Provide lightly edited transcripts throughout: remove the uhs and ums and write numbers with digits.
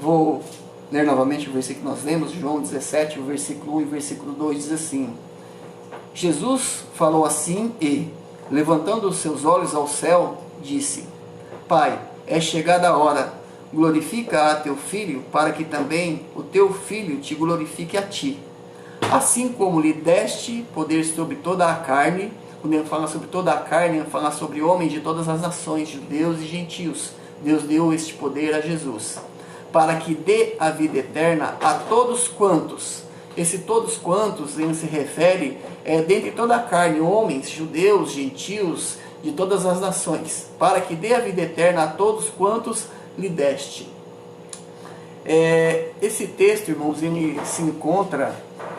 Vou ler novamente o versículo que nós lemos, João 17, o versículo 1 e o versículo 2 diz assim: Jesus falou assim e, levantando os seus olhos ao céu, disse: Pai, é chegada a hora, glorifica a teu Filho, para que também o teu Filho te glorifique a ti. Assim como lhe deste poder sobre toda a carne, quando ele fala sobre toda a carne, ele fala sobre homens de todas as nações, judeus e gentios. Deus deu este poder a Jesus, para que dê a vida eterna a todos quantos. Esse todos quantos, ele se refere dentre toda a carne, homens, judeus, gentios, de todas as nações, para que dê a vida eterna a todos quantos lhe deste. Esse texto, irmãos, ele se encontra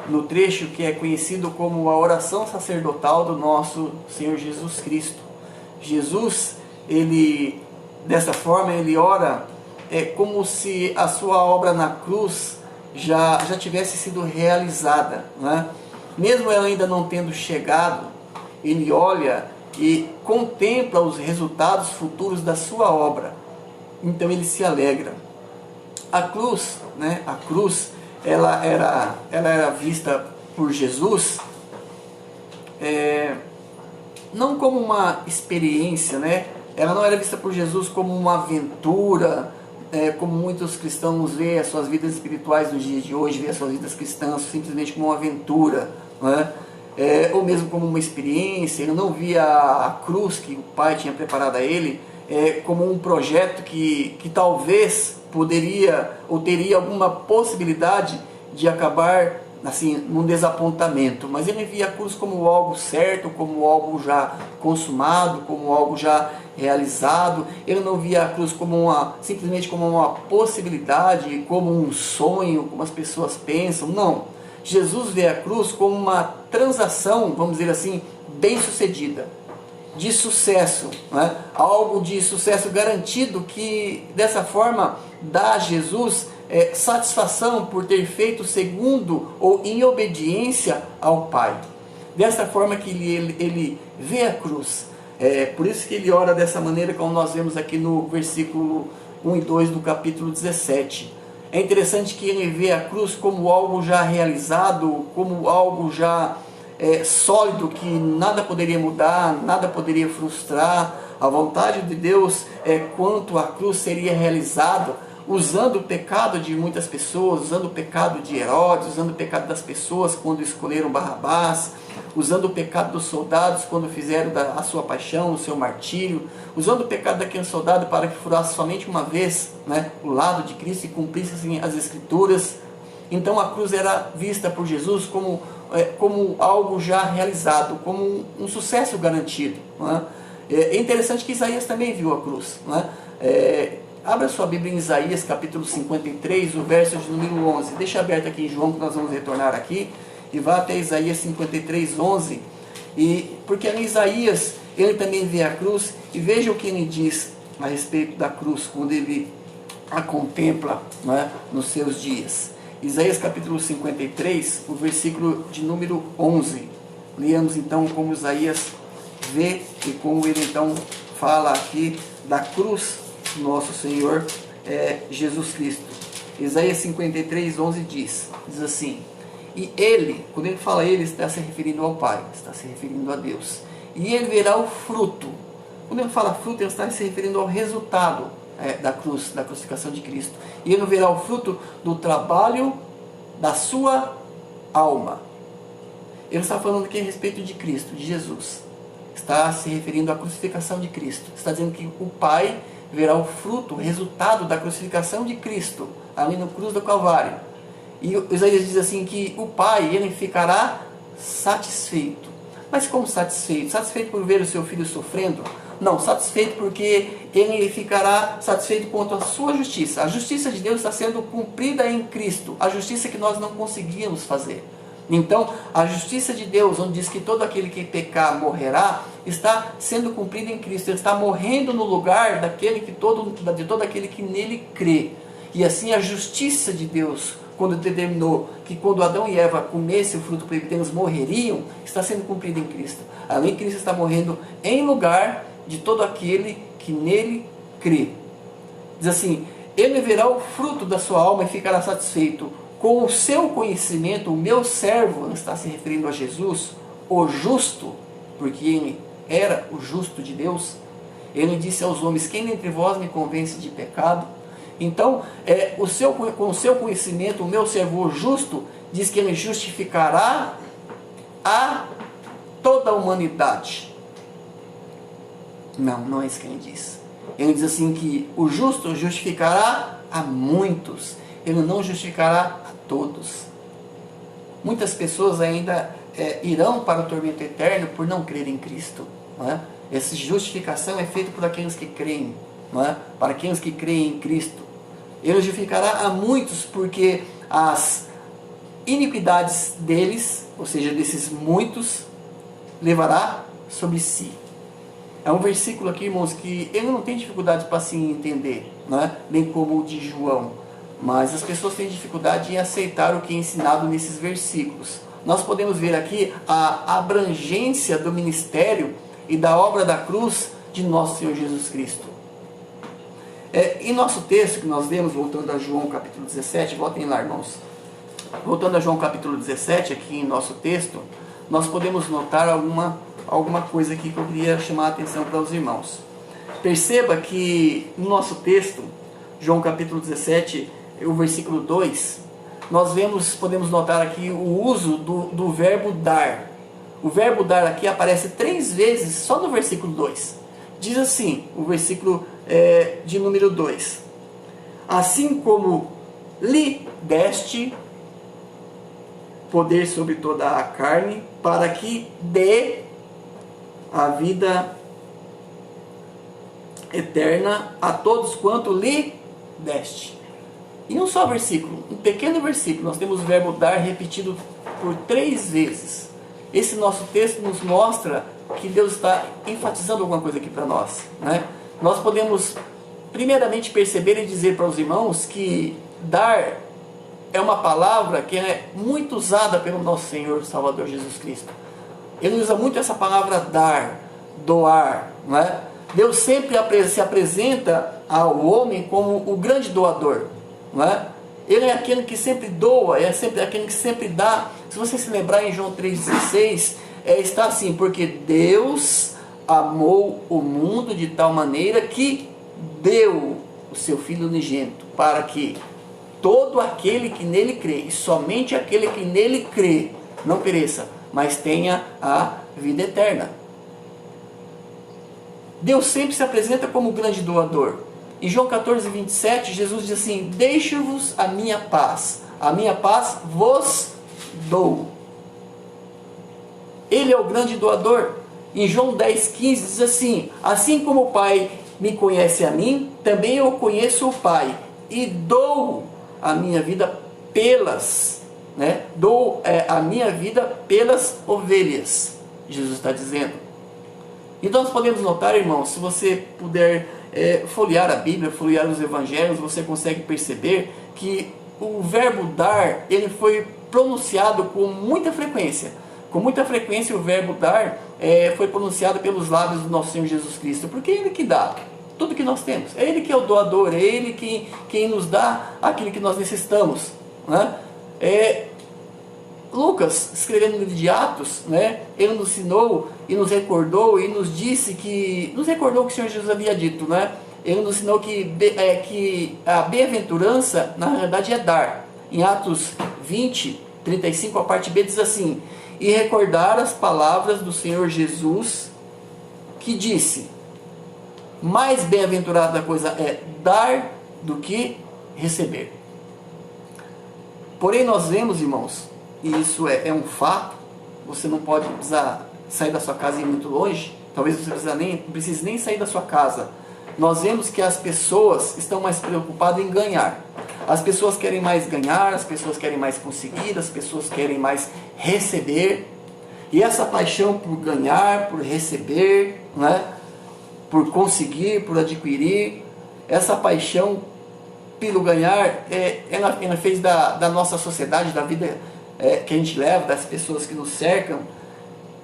no trecho que é conhecido como a oração sacerdotal do nosso Senhor Jesus Cristo. Jesus, ele, dessa forma, ele ora como se a sua obra na cruz já tivesse sido realizada, né? Mesmo ela ainda não tendo chegado, ele olha e contempla os resultados futuros da sua obra. Então ele se alegra. A cruz, né? A cruz, ela era vista por Jesus não como uma experiência, né? Ela não era vista por Jesus como uma aventura, como muitos cristãos veem as suas vidas espirituais nos dias de hoje, veem as suas vidas cristãs simplesmente como uma aventura, né? Ou mesmo como uma experiência. Ele não via a cruz que o Pai tinha preparado a ele como um projeto que talvez poderia ou teria alguma possibilidade de acabar assim num desapontamento, mas ele via a cruz como algo certo, como algo já consumado, como algo já realizado. Ele não via a cruz como simplesmente como uma possibilidade, como um sonho, como as pessoas pensam. Não, Jesus vê a cruz como uma transação, vamos dizer assim, bem sucedida, de sucesso, né? Algo de sucesso garantido, que dessa forma dá a Jesus satisfação por ter feito segundo ou em obediência ao Pai. Dessa forma que ele vê a cruz. Por isso que ele ora dessa maneira, como nós vemos aqui no versículo 1 e 2 do capítulo 17. É interessante que ele vê a cruz como algo já realizado, como algo já sólido, que nada poderia mudar, nada poderia frustrar. A vontade de Deus quanto à cruz seria realizada, usando o pecado de muitas pessoas, usando o pecado de Herodes, usando o pecado das pessoas quando escolheram Barrabás, usando o pecado dos soldados quando fizeram a sua paixão, o seu martírio, usando o pecado daquele soldado para que furasse somente uma vez, né, o lado de Cristo e cumprissem as Escrituras. Então a cruz era vista por Jesus como algo já realizado, como um sucesso garantido, né? É interessante que Isaías também viu a cruz, né? Abra sua Bíblia em Isaías capítulo 53, o verso de número 11. Deixa aberto aqui em João, que nós vamos retornar aqui, e vá até Isaías 53, 11. Porque em Isaías ele também vê a cruz, e veja o que ele diz a respeito da cruz, quando ele a contempla, né, nos seus dias. Isaías capítulo 53, o versículo de número 11. Leamos então como Isaías vê e como ele então fala aqui da cruz do nosso Senhor Jesus Cristo. Isaías 53, 11 diz assim: e ele, quando ele fala ele, está se referindo ao Pai, está se referindo a Deus. E ele verá o fruto. Quando ele fala fruto, ele está se referindo ao resultado da cruz, da crucificação de Cristo. E ele verá o fruto do trabalho da sua alma. Ele está falando aqui a respeito de Cristo, de Jesus. Está se referindo à crucificação de Cristo. Está dizendo que o Pai verá o fruto, o resultado da crucificação de Cristo, ali na cruz do Calvário. E Isaías diz assim que o Pai, ele ficará satisfeito. Mas como satisfeito? Satisfeito por ver o seu filho sofrendo? Não, satisfeito porque ele ficará satisfeito quanto à sua justiça. A justiça de Deus está sendo cumprida em Cristo, a justiça que nós não conseguíamos fazer. Então, a justiça de Deus, onde diz que todo aquele que pecar morrerá, está sendo cumprida em Cristo. Ele está morrendo no lugar de todo aquele que nele crê. E assim a justiça de Deus, quando determinou que quando Adão e Eva comessem o fruto proibido, eles morreriam, está sendo cumprida em Cristo. Além, Cristo está morrendo em lugar de todo aquele que nele crê. Diz assim: ele verá o fruto da sua alma e ficará satisfeito. Com o seu conhecimento, o meu servo, está se referindo a Jesus, o justo, porque ele era o justo de Deus. Ele disse aos homens: quem dentre vós me convence de pecado? Então, com o seu conhecimento, o meu servo justo, diz que ele justificará a toda a humanidade. Não, não é isso que ele diz. Ele diz assim que o justo justificará a muitos, ele não justificará a todos. Muitas pessoas ainda irão para o tormento eterno por não crer em Cristo. Não é? Essa justificação é feita por aqueles que creem, não é? Para aqueles que creem em Cristo. Ele justificará a muitos porque as iniquidades deles, ou seja, desses muitos, levará sobre si. É um versículo aqui, irmãos, que ele não tem dificuldade para se entender, não é? Bem como o de João. Mas as pessoas têm dificuldade em aceitar o que é ensinado nesses versículos. Nós podemos ver aqui a abrangência do ministério e da obra da cruz de nosso Senhor Jesus Cristo. Em nosso texto que nós lemos, voltando a João capítulo 17, voltem lá, irmãos. Voltando a João capítulo 17, aqui em nosso texto, nós podemos notar alguma coisa aqui que eu queria chamar a atenção para os irmãos. Perceba que no nosso texto, João capítulo 17, o versículo 2, nós podemos notar aqui o uso do verbo dar. O verbo dar aqui aparece 3 vezes só no versículo 2. Diz assim, o versículo de número 2: assim como lhe deste poder sobre toda a carne, para que dê a vida eterna a todos quanto lhe deste. Em um só versículo, um pequeno versículo, nós temos o verbo dar repetido por 3 vezes. Esse nosso texto nos mostra que Deus está enfatizando alguma coisa aqui para nós, né? Nós podemos primeiramente perceber e dizer para os irmãos que dar é uma palavra que é muito usada pelo nosso Senhor Salvador Jesus Cristo. Ele usa muito essa palavra dar, doar, não é? Deus sempre se apresenta ao homem como o grande doador, não é? Ele é aquele que sempre doa, é sempre aquele que sempre dá. Se você se lembrar em João 3,16, está assim: porque Deus amou o mundo de tal maneira que deu o seu Filho unigênito, para que todo aquele que nele crê, e somente aquele que nele crê, não pereça, mas tenha a vida eterna. Deus sempre se apresenta como o grande doador. Em João 14:27, Jesus diz assim: deixo-vos a minha paz vos dou. Ele é o grande doador. Em João 10:15 diz assim: assim como o Pai me conhece a mim, também eu conheço o Pai, e dou a minha vida dou a minha vida pelas ovelhas, Jesus está dizendo. Então nós podemos notar, irmãos, se você puder folhear a Bíblia, folhear os Evangelhos, você consegue perceber que o verbo dar, ele foi pronunciado com muita frequência. Com muita frequência o verbo dar foi pronunciado pelos lábios do nosso Senhor Jesus Cristo, porque é Ele que dá tudo que nós temos. É Ele que é o doador, é Ele quem nos dá aquilo que nós necessitamos, né? Lucas, escrevendo no livro de Atos, né, ele nos ensinou e nos recordou e nos disse nos recordou o que o Senhor Jesus havia dito, né? Ele nos ensinou que a bem-aventurança, na realidade, é dar. Em Atos 20:35, a parte B diz assim: e recordar as palavras do Senhor Jesus, que disse: mais bem-aventurada coisa é dar do que receber. Porém, nós vemos, irmãos, e isso é um fato, você não pode precisar sair da sua casa e ir muito longe, talvez você não precise nem sair da sua casa. Nós vemos que as pessoas estão mais preocupadas em ganhar. As pessoas querem mais ganhar, as pessoas querem mais conseguir, as pessoas querem mais receber. E essa paixão por ganhar, por receber, né, por conseguir, por adquirir, essa paixão pelo ganhar, ela fez da nossa sociedade, da vida que a gente leva, das pessoas que nos cercam,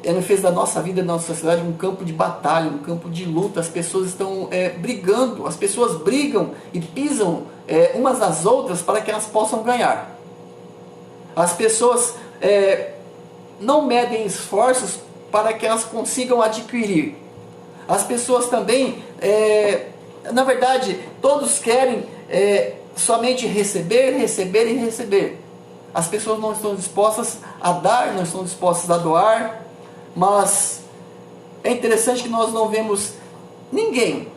ela fez da nossa vida, da nossa sociedade, um campo de batalha, um campo de luta. As pessoas estão brigando, as pessoas brigam e pisam umas às outras para que elas possam ganhar. As pessoas não medem esforços para que elas consigam adquirir. As pessoas também, na verdade, todos querem somente receber, receber e receber. As pessoas não estão dispostas a dar, não estão dispostas a doar, mas é interessante que nós não vemos ninguém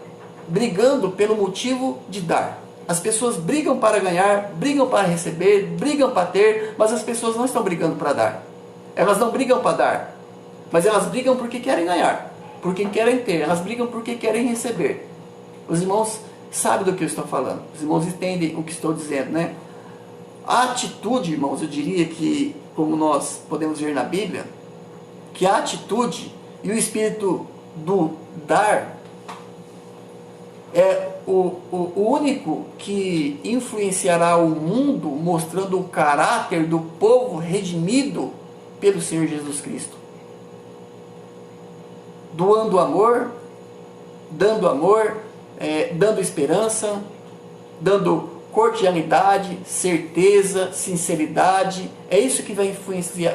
brigando pelo motivo de dar. As pessoas brigam para ganhar, brigam para receber, brigam para ter, mas as pessoas não estão brigando para dar. Elas não brigam para dar, mas elas brigam porque querem ganhar, porque querem ter, elas brigam porque querem receber. Os irmãos sabem do que eu estou falando, os irmãos entendem o que estou dizendo, né? A atitude, irmãos, eu diria que, como nós podemos ver na Bíblia, que a atitude e o espírito do dar é o único que influenciará o mundo, mostrando o caráter do povo redimido pelo Senhor Jesus Cristo. Doando amor, dando esperança, dando cordialidade, certeza, sinceridade. É isso que vai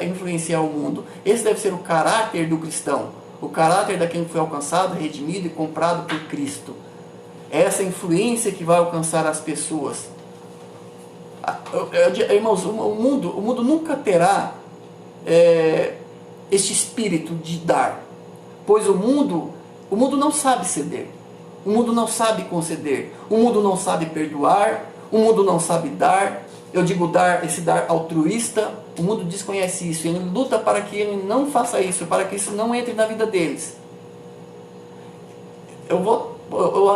influenciar o mundo. Esse deve ser o caráter do cristão, o caráter daquele que foi alcançado, redimido e comprado por Cristo. É essa influência que vai alcançar as pessoas. Irmãos, o mundo nunca terá este espírito de dar, pois o mundo não sabe ceder, o mundo não sabe conceder, o mundo não sabe perdoar, o mundo não sabe dar. Eu digo dar, esse dar altruísta, o mundo desconhece isso, ele luta para que ele não faça isso, para que isso não entre na vida deles. Eu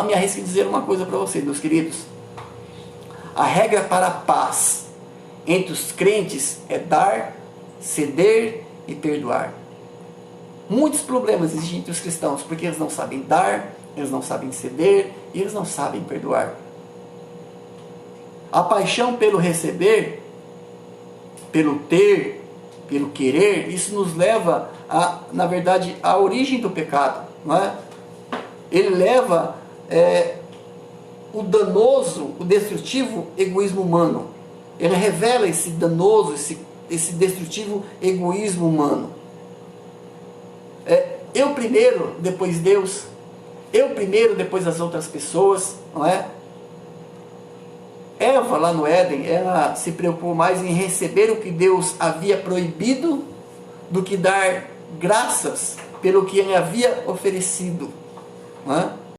me arrisco a dizer uma coisa para vocês, meus queridos. A regra para a paz entre os crentes é dar, ceder e perdoar. Muitos problemas existem entre os cristãos, porque eles não sabem dar, eles não sabem ceder e eles não sabem perdoar. A paixão pelo receber, pelo ter, pelo querer, isso nos leva na verdade, à origem do pecado, não é? Ele leva o danoso, o destrutivo egoísmo humano. Ele revela esse danoso, esse destrutivo egoísmo humano. Eu primeiro, depois Deus. Eu primeiro, depois as outras pessoas, não é? Eva, lá no Éden, ela se preocupou mais em receber o que Deus havia proibido do que dar graças pelo que ele havia oferecido. Não é?